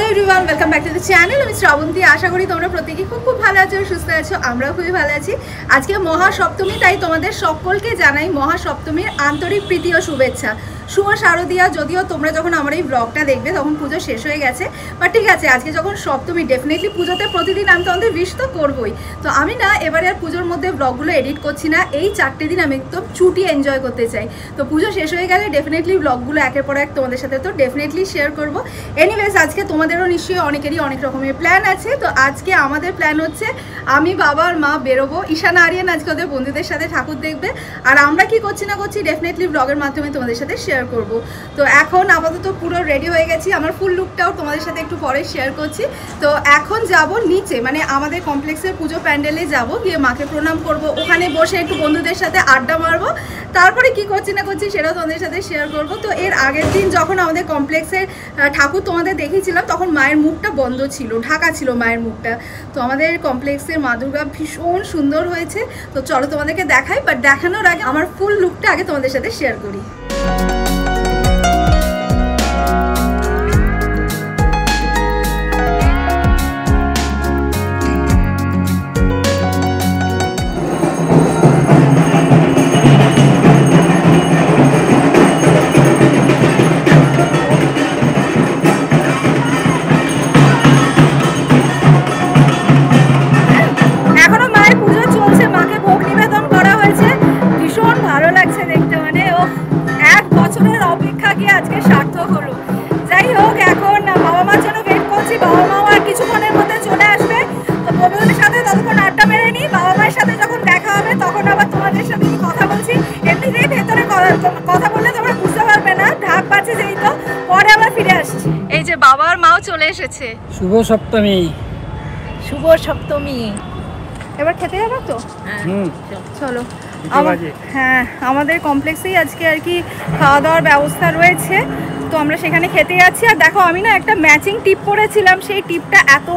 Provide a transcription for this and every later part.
Hello everyone, welcome back to the channel. আমি শ্রাবন্তী। আশা করি তোমরা প্রত্যেকেই খুব ভালো আছো, সুস্থ আছো। আমরাও খুবই ভালো আছি। আজকে মহাসপ্তমী, তাই তোমাদের সকলকে জানাই মহাসপ্তমীর আন্তরিক প্রীতি ও শুভেচ্ছা। শুভ শারদিয়া। যদিও তোমরা যখন আমার এই ব্লগটা দেখবে তখন পুজো শেষ হয়ে গেছে, বাট ঠিক আছে, আজকে যখন সপ্তমী, ডেফিনেটলি পুজোতে প্রতিদিন আমি তোমাদের উইশ তো করবোই। তো আমি না এবারে আর পুজোর মধ্যে ব্লগগুলো এডিট করছি না। এই 4টে দিন আমি একদম ছুটি এনজয় করতে চাই। তো পুজো শেষ হয়ে গেলে ডেফিনেটলি ব্লগগুলো একের পর এক তোমাদের সাথে তো ডেফিনেটলি শেয়ার করবো। এনিওয়েজ, আজকে তোমাদেরও নিশ্চয়ই অনেকেরই অনেক রকমের প্ল্যান আছে। তো আজকে আমাদের প্ল্যান হচ্ছে আমি, বাবা আর মা বেরোবো। ঈশান আরিয়ান আজকে ওদের বন্ধুদের সাথে ঠাকুর দেখবে, আর আমরা কি করছি না করছি ডেফিনেটলি ব্লগের মাধ্যমে তোমাদের সাথে শেয়ার করব। তো এখন আপাতত পুরো রেডি হয়ে গেছি। আমার ফুল লুকটাও তোমাদের সাথে একটু পরে শেয়ার করছি। তো এখন যাব নিচে, মানে আমাদের কমপ্লেক্সের পুজো প্যান্ডেলে যাব, গিয়ে মাকে প্রণাম করব, ওখানে বসে একটু বন্ধুদের সাথে আড্ডা মারবো। তারপরে কি করছি না করছি সেটাও তোমাদের সাথে শেয়ার করব। তো এর আগের দিন যখন আমাদের কমপ্লেক্সের ঠাকুর তোমাদের দেখেছিলাম, তখন মায়ের মুখটা বন্ধ ছিল, ঢাকা ছিল মায়ের মুখটা। তো আমাদের কমপ্লেক্সের মা দুর্গা ভীষণ সুন্দর হয়েছে। তো চলো তোমাদেরকে দেখাই, বাট দেখানোর আগে আমার ফুল লুকটা আগে তোমাদের সাথে শেয়ার করি। বাবার মাও চলে এসেছে। শুভ সপ্তমী। শুভ সপ্তমী। এবার খেতে যাবো তো? চলো। হ্যাঁ, আমাদের কমপ্লেক্সেই আজকে আর কি খাওয়া দাওয়ার ব্যবস্থা রয়েছে। তো আমরা সেখানে খেতে যাচ্ছি। আর দেখো, আমি না একটা ম্যাচিং টিপ পরেছিলাম, সেই টিপটা এত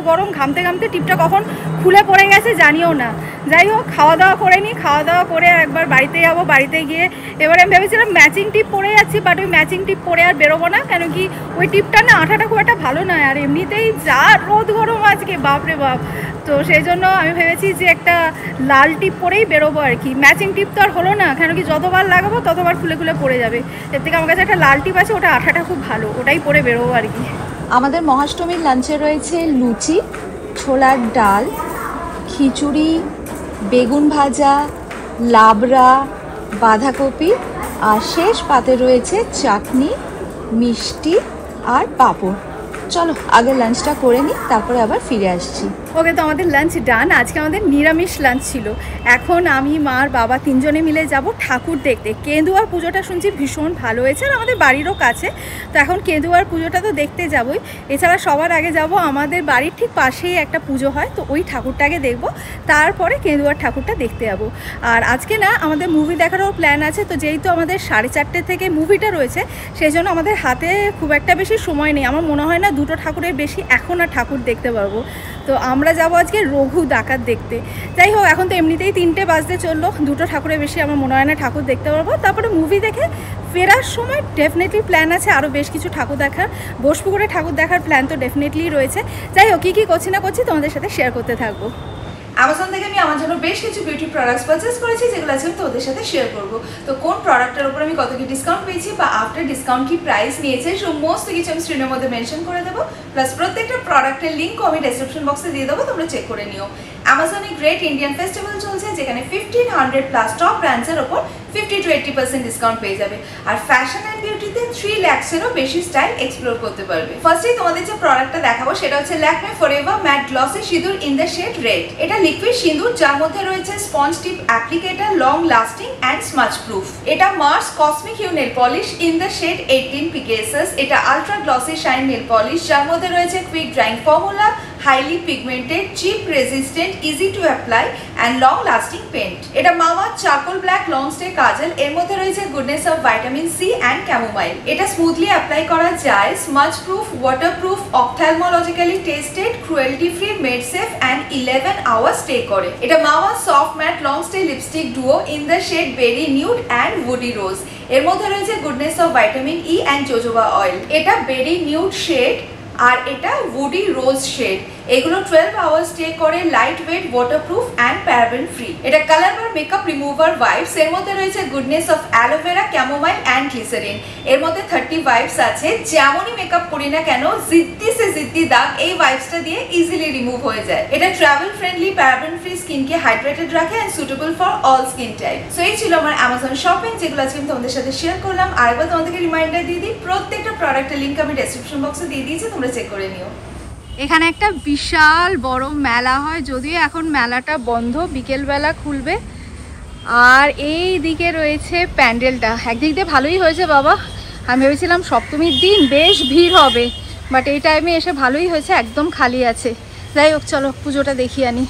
গরম, ঘামতে ঘামতে টিপটা কখন খুলে পড়ে গেছে জানিও না। যাই হোক, খাওয়া দাওয়া করে নিই। খাওয়া দাওয়া করে একবার বাড়িতে যাবো। বাড়িতে গিয়ে এবার আমি ভেবেছিলাম ম্যাচিং টিপ পরে যাচ্ছি, বাট ওই ম্যাচিং টিপ পরে আর বেরোবো না, কেন কি ওই টিপটা না আঠাটা খুব একটা ভালো নয়। আর এমনিতেই যা রোদ গরম আজকে, বাপরে বাপ। তো সেই জন্য আমি ভেবেছি যে একটা লাল টিপ পরেই বেরোবো আর কি। ম্যাচিং টিপ তো আর হলো না, কেন কি যতবার লাগাবো ততবার খুলে খুলে পড়ে যাবে। এর থেকে আমার কাছে একটা লাল টিপ আছে, ওটা আঠাটা খুব ভালো, ওটাই পরে বেরোবো আর কি। আমাদের মহাষ্টমীর লাঞ্চে রয়েছে লুচি, ছোলার ডাল, খিচুড়ি, বেগুন ভাজা, লাবড়া, বাঁধাকপি, আর শেষ পাতে রয়েছে চাটনি, মিষ্টি আর পাঁপড়। চলো আগে লাঞ্চটা করে নিই, তারপরে আবার ফিরে আসছি। ওকে, তো আমাদের লাঞ্চ ডান। আজকে আমাদের নিরামিষ লাঞ্চ ছিল। এখন আমি, মা আর বাবা তিনজনে মিলে যাব ঠাকুর দেখতে। কেন্দুয়ার পুজোটা শুনছি ভীষণ ভালো হয়েছে, আর আমাদের বাড়িরও কাছে। তো এখন কেন্দুয়ার পুজোটা তো দেখতে যাবই। এছাড়া সবার আগে যাব আমাদের বাড়ির ঠিক পাশেই একটা পুজো হয়, তো ওই ঠাকুরটাকে দেখব, তারপরে কেন্দুয়ার ঠাকুরটা দেখতে যাব। আর আজকে না আমাদের মুভি দেখারও প্ল্যান আছে। তো যেহেতু আমাদের 4:30 থেকে মুভিটা রয়েছে, সেই জন্য আমাদের হাতে খুব একটা বেশি সময় নেই। আমার মনে হয় না দুটো ঠাকুরের বেশি এখন আর ঠাকুর দেখতে পারবো। তো আমরা যাবো আজকে রঘু ডাকাত দেখতে। যাই হোক, এখন তো এমনিতেই 3টে বাজতে চললো, দুটো ঠাকুরের বেশি আমার মনে হয় না ঠাকুর দেখতে পারবো। তারপরে মুভি দেখে ফেরার সময় ডেফিনেটলি প্ল্যান আছে আরও বেশ কিছু ঠাকুর দেখার। বোসপুকুরে ঠাকুর দেখার প্ল্যান তো ডেফিনেটলি রয়েছে। যাই হোক, কী করছি না করছি তোমাদের সাথে শেয়ার করতে থাকবো। অ্যামাজন থেকে আমি আমার জন্য বেশ কিছু বিউটি প্রোডাক্টস পারচেস করেছি, যেগুলো আজকে তোদের সাথে শেয়ার করবো। তো কোন প্রোডাক্টের উপর আমি কত কি ডিসকাউন্ট পেয়েছি বা আফটার ডিসকাউন্ট কি প্রাইস নিয়েছে, সমস্ত কিছু আমি স্ক্রিনের মধ্যে মেনশন করে দেবো। প্লাস প্রত্যেকটা প্রোডাক্টের লিঙ্কও আমি ডেসক্রিপশন বক্সে দিয়ে দেবো, তোমরা চেক করে নিও। অ্যামাজনে গ্রেট ইন্ডিয়ান ফেস্টিভ্যাল চলছে, যেখানে 1500+ টপ ব্র্যান্ডসের ওপর 50 to 80% ডিসকাউন্ট পেয়ে যাবে। আর ফ্যাশন অ্যান্ড বিউটিতে 3 lakhsেরও বেশি স্টাইল এক্সপ্লোর করতে পারবে। ফার্স্টেই তোমাদের যে প্রোডাক্টটা দেখাবো সেটা হচ্ছে ল্যাকমে ফরএভার ম্যাট গ্লসি সিঁদুর ইন দ্য শেড রেড। এটা লিকুইড সিঁদুর, যার মধ্যে রয়েছে sponge tip applicator, long lasting and smudge proof. এটা Mars cosmic hue nail polish in the shade 18 পিকেসেস। এটা ultra glossy shine nail polish, যার মধ্যে রয়েছে quick drying formula, highly pigmented, chip resistant, easy to apply and long lasting paint. এটা Mama charcoal black long stay kajal, এর মধ্যে রয়েছে goodness of vitamin C and chamomile. এটা স্মুথলি অ্যাপ্লাই করা যায়, smudge proof, water proof, ophthalmologically tested, cruelty free, made safe and 11 hour stay করে। এটা Mama soft matte long stay lipstick duo in the shade berry nude and woody rose. এর মধ্যে রয়েছে goodness of vitamin E and jojoba oil. এটা berry nude shade আর এটা woody রোজ shade. এগুলো 12 hours stay করে, lightweight, waterproof and paraben free. এটা colour bar makeup remover vibes. এর মধ্যে রয়েছে goodness of aloe vera, camomile and glycerin. এর মধ্যে 30 ভাইবস আছে। যেমনই মেকআপ করি না কেন, জিদ্দি সে জিদ্দি দাগ এই ভাইবসটা দিয়ে ইজিলি রিমুভ হয়ে যায়। এটা ট্রাভেল ফ্রেন্ডলি, প্যারাবেন ফ্রি, স্কিনকে হাইড্রেটেড রাখে and suitable for all skin type. So এই ছিল আমার অ্যামাজন শপিং, যেগুলো আজকে আমি তোমাদের সাথে শেয়ার করলাম। আরেকবার তোমাদেরকে রিমাইন্ডার দিয়ে দিই, প্রত্যেকটা প্রোডাক্টের লিঙ্ক আমি ডেসক্রিপশন বক্সে দিয়ে দিয়েছি, তোমরা চেক করে নিও। এখানে একটা বিশাল বড় মেলা হয়, যদিও এখন মেলাটা বন্ধ, বিকেলবেলা খুলবে। আর এই দিকে রয়েছে প্যান্ডেলটা। একদিক দিয়ে ভালোই হয়েছে বাবা, আমি ভেবেছিলাম সপ্তমীর দিন বেশ ভিড় হবে, বাট এই টাইমে এসে ভালোই হয়েছে, একদম খালি আছে। যাই হোক, চলো পুজোটা দেখিয়ে আনি।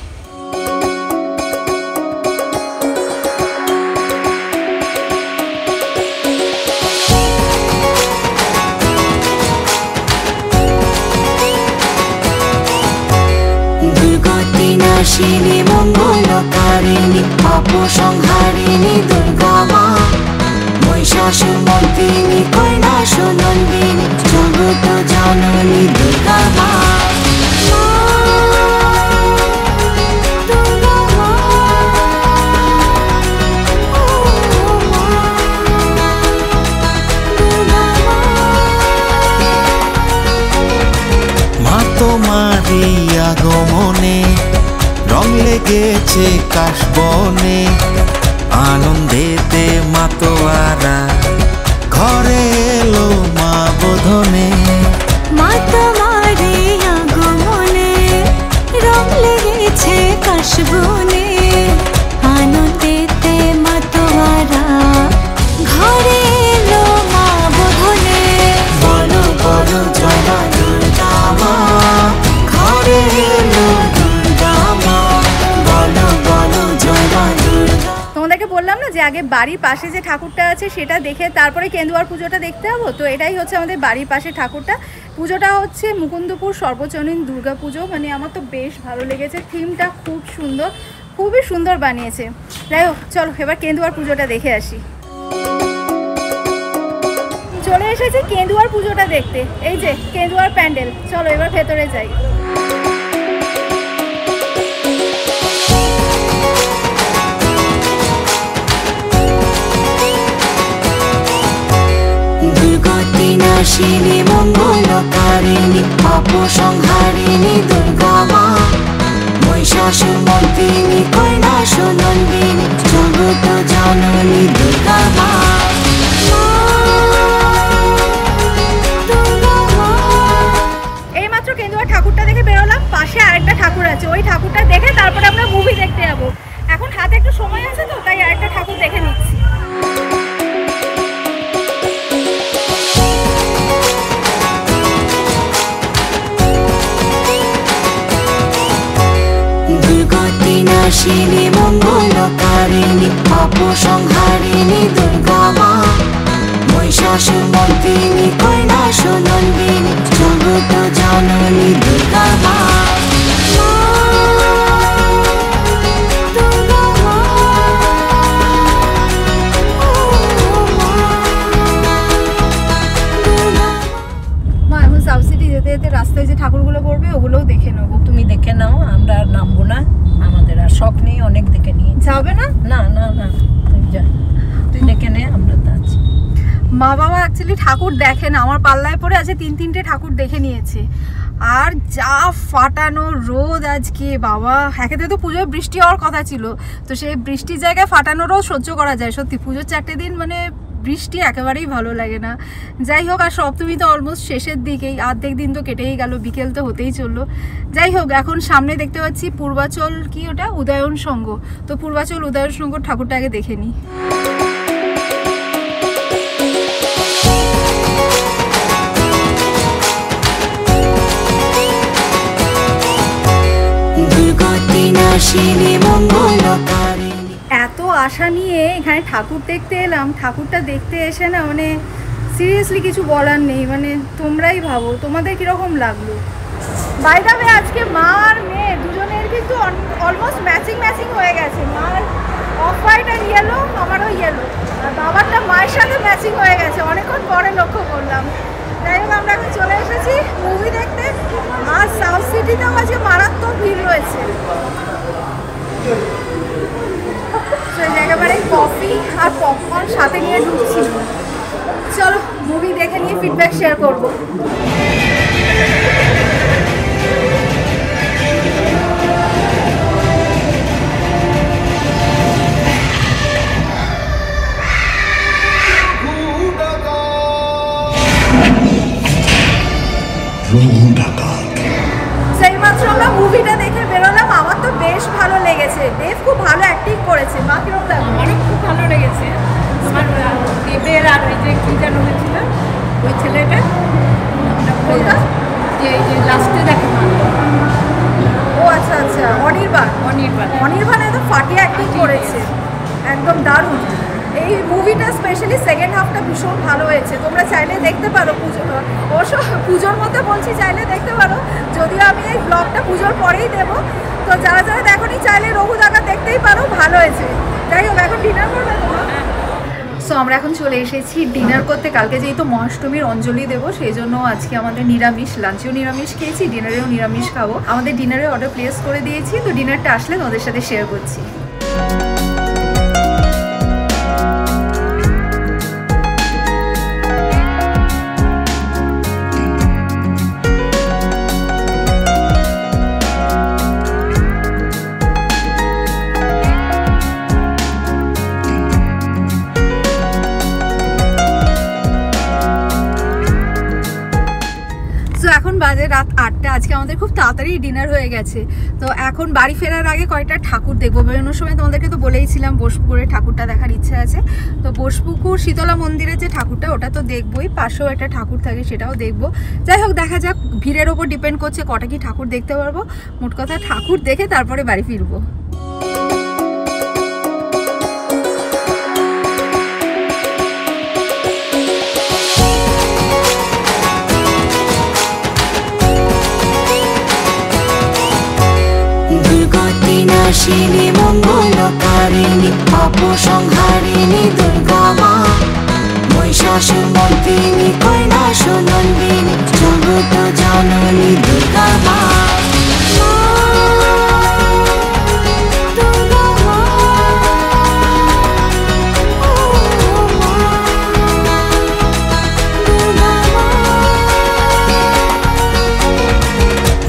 নাশিনী মঙ্গলকারিণী অপসংহারিণী দুর্গা মা, মহিষাসুরমর্দিনী কৈলাসনন্দিনী জগত জননী দুর্গা মা। মা তোমারি আগমনে রং লেগেছে কাশবনে, আনন্দেতে মাতোয়ারা ঘরে এলো মা বোধনে। মা তোমারি আগমনে রং লেগেছে কাশবনে, আনন্দেতে মাতোয়ারা ঘরে এলো মা বোধনে। বলো বলো জয় মা দুর্গা মা, ঘরে এলো দুর্গা মা, বলো বলো জয় মা দুর্গা। তোমাদেরকে বললাম না যে আগে বাড়ির পাশে যে ঠাকুরটা আছে সেটা দেখে তারপরে কেন্দুয়ার পুজোটা দেখতে যাবো। তো এটাই হচ্ছে আমাদের বাড়ির পাশে ঠাকুরটা। পুজোটা হচ্ছে মুকুন্দপুর সর্বজনীন দুর্গা পুজো। মানে আমার তো বেশ ভালো লেগেছে, থিমটা খুব সুন্দর, খুবই সুন্দর বানিয়েছে। যাই হোক, চলো এবার কেন্দুয়ার পুজোটা দেখে আসি। চলে এসেছি কেন্দুয়ার পুজোটা দেখতে, এই যে কেন্দুয়ার প্যান্ডেল। চলো এবার ভেতরে যাই। নাশিনী মঙ্গলকারিণী অপসংহারিণী দুর্গা মা, মহিষাসুরমর্দিনী কৈলাসনন্দিনী জগত জননী দুর্গা মা। এইমাত্র কেন্দুয়ার ঠাকুরটা দেখে বেরোলাম, পাশে আরেকটা ঠাকুর আছে, ওই ঠাকুরটা দেখে তারপরে আমরা মুভি দেখতে যাবো। এখন হাতে একটু সময় আছে তো, তাই আরেকটা ঠাকুর দেখে নিচ্ছি। নাশিনী মঙ্গলকারিণী অপসংহারিণী দুর্গা মা, মহিষাসুরমর্দিনী কৈলাসনন্দিনী জগত জননী দুর্গা মা। মা এখন সাউথ সিটি যেতে যেতে রাস্তায় যে ঠাকুরগুলো পড়বে ওগুলোও দেখে নেবো। তুমি দেখে নাও, আমরা আর নামবো না, আমাদের আর শখ নেই, অনেক দেখে নিয়ে যাবে না? না না না, তুই যা, তুই দেখে নে, আমরা তো আছি। মা বাবা অ্যাকচুয়ালি ঠাকুর দেখে না, আমার পাল্লায় পড়ে আছে 3-3টে ঠাকুর দেখে নিয়েছে। আর যা ফাটানো রোদ আজকে বাবা, একেতে তো পুজোয় বৃষ্টি হওয়ার কথা ছিল, তো সেই বৃষ্টির জায়গায় ফাটানো রোদ সহ্য করা যায়। সত্যি পুজোর 4টে দিন মানে বৃষ্টি একেবারেই ভালো লাগে না। যাই হোক, আর সপ্তমী তো অলমোস্ট শেষের দিকেই, অর্ধেক দিন তো কেটেই গেল, বিকেল তো হতেই চললো। যাই হোক, এখন সামনে দেখতে পাচ্ছি পূর্বাচল, কি ওটা, উদয়ন সংঘ। তো পূর্বাচল উদয়ন সংঘ ঠাকুরটা আগে দেখে নিই। নাশিনী মঙ্গলকারিণী। এত আশা নিয়ে এখানে ঠাকুর দেখতে এলাম, ঠাকুরটা দেখতে এসে না মানে সিরিয়াসলি কিছু বলার নেই। মানে তোমরাই ভাবো তোমাদের কীরকম লাগলো। বাই দ্য ওয়ে, আজকে মা আর মেয়ে দুজনের কিন্তু অলমোস্ট ম্যাচিং হয়ে গেছে। মার অফ হোয়াইট আর ইয়েলো, আমারও ইয়েলো, আর বাবারটা মায়ের সাথে ম্যাচিং হয়ে গেছে, অনেকক্ষণ পরে লক্ষ্য করলাম। যাই হোক, আমরা এখন চলে এসেছি মুভি দেখতে। ফিডব্যাক শেয়ার করবো। সেইমাত্র আমরা মুভিটা দেখে বেরোলাম, আমার তো বেশ ভালো লেগেছে। দেব খুব ভালো অ্যাক্টিং করেছে। মা কিরকম লাগলো? আমারও খুব ভালো লেগেছে। আমার দেবের আর ওই যে কি যেন হয়েছিল ওই ছেলেটা কোনটা? যে লাস্টে দেখে ও আচ্ছা আচ্ছা, অনির্বাণ। অনির্বাণ একদম ফাটিয়ে অ্যাক্টিং করেছে, একদম দারুণ। এই মুভিটা স্পেশালি সেকেন্ড হাফটা ভীষণ ভালো হয়েছে। তোমরা চাইলে দেখতে পারো। অবশ্য পুজোর মধ্যে বলছি, চাইলে দেখতে পারো, যদিও আমি এই ব্লগটা পুজোর পরেই দেবো। তো যারা যারা দেখোনি চাইলে রঘু দাদা দেখতেই পারো, ভালো হয়েছে। যাই হোক, এখন ডিনার করবে তোমরা? সো আমরা এখন চলে এসেছি ডিনার করতে। কালকে যেহেতু মহাষ্টমীর অঞ্জলি দেবো, সেই জন্য আজকে আমাদের নিরামিষ, লাঞ্চেও নিরামিষ খেয়েছি, ডিনারেও নিরামিষ খাবো। আমাদের ডিনারে অর্ডার প্লেস করে দিয়েছি, তো ডিনারটা আসলে তোমাদের সাথে শেয়ার করছি। এখন বাজে রাত 8টা। আজকে আমাদের খুব তাড়াতাড়ি ডিনার হয়ে গেছে। তো এখন বাড়ি ফেরার আগে কয়েকটা ঠাকুর দেখবো। বেরোনোর সময় তোমাদেরকে তো বলেইছিলাম বোসপুকুরের ঠাকুরটা দেখার ইচ্ছা আছে। তো বোসপুকুর শীতলা মন্দিরের যে ঠাকুরটা, ওটা তো দেখবোই, পাশেও একটা ঠাকুর থাকে, সেটাও দেখবো। যাই হোক, দেখা যাক, ভিড়ের ওপর ডিপেন্ড করছে কটা কি ঠাকুর দেখতে পারবো। মোট কথা ঠাকুর দেখে তারপরে বাড়ি ফিরবো। নাশিনী মঙ্গলকারিণী পাপসংহারিণী দুর্গা মা, মহিষাসুর মর্দিনী কৈলাস নন্দিনী জগত জননী দুর্গা মা।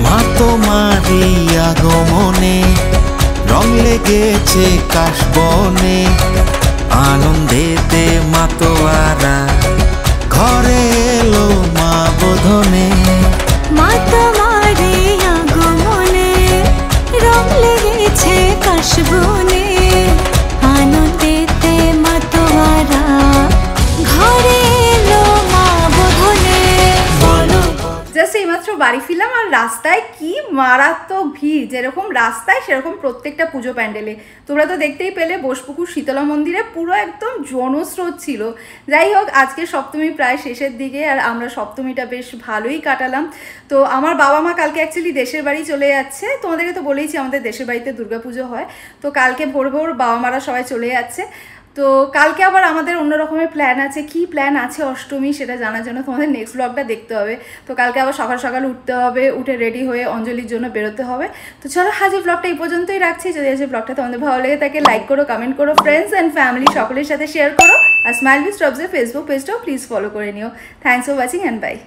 মা তোমারি আগমনে রং লেগেছে কাশবনে, আনন্দেতে মাতোয়ারা ঘরে এলো মা বোধনে। মা তোমারি আগমনে রং লেগেছে কাশবনে, আনন্দেতে মাতোয়ারা ঘরে এলো মা বোধনে। জাস্ট এইমাত্র বাড়ি ফিরলাম, আর রাস্তায় কি মারাত্মক ভিড়। যেরকম রাস্তায় সেরকম প্রত্যেকটা পুজো প্যান্ডেলে। তোমরা তো দেখতেই পেলে, বোসপুকুর শীতলা মন্দিরে পুরো একদম জনস্রোত ছিল। যাই হোক, আজকে সপ্তমী প্রায় শেষের দিকে, আর আমরা সপ্তমীটা বেশ ভালোই কাটালাম। তো আমার বাবা মা কালকে অ্যাকচুয়ালি দেশের বাড়ি চলে যাচ্ছে। তোমাদেরকে তো বলেইছি আমাদের দেশের বাড়িতে দুর্গাপুজো হয়। তো কালকে ভোর ভোর বাবা মারা সবাই চলে যাচ্ছে। তো কালকে আবার আমাদের অন্য রকমের প্ল্যান আছে। কি প্ল্যান আছে অষ্টমী, সেটা জানার জন্য তোমাদের নেক্সট ব্লগটা দেখতে হবে। তো কালকে আবার সকাল সকাল উঠতে হবে, উঠে রেডি হয়ে অঞ্জলির জন্য বেরোতে হবে। তো চলো, আজ এই ব্লগটা এই পর্যন্তই রাখছি। যদি আজ এই ব্লগটা তোমাদের ভালো লেগে থাকে, লাইক করো, কমেন্ট করো, ফ্রেন্ডস অ্যান্ড ফ্যামিলি সকলের সাথে শেয়ার করো। আর স্মাইল উইথ স্টপসের ফেসবুক পেজটাও প্লিজ ফলো করে নিও। Thanks for watching and by.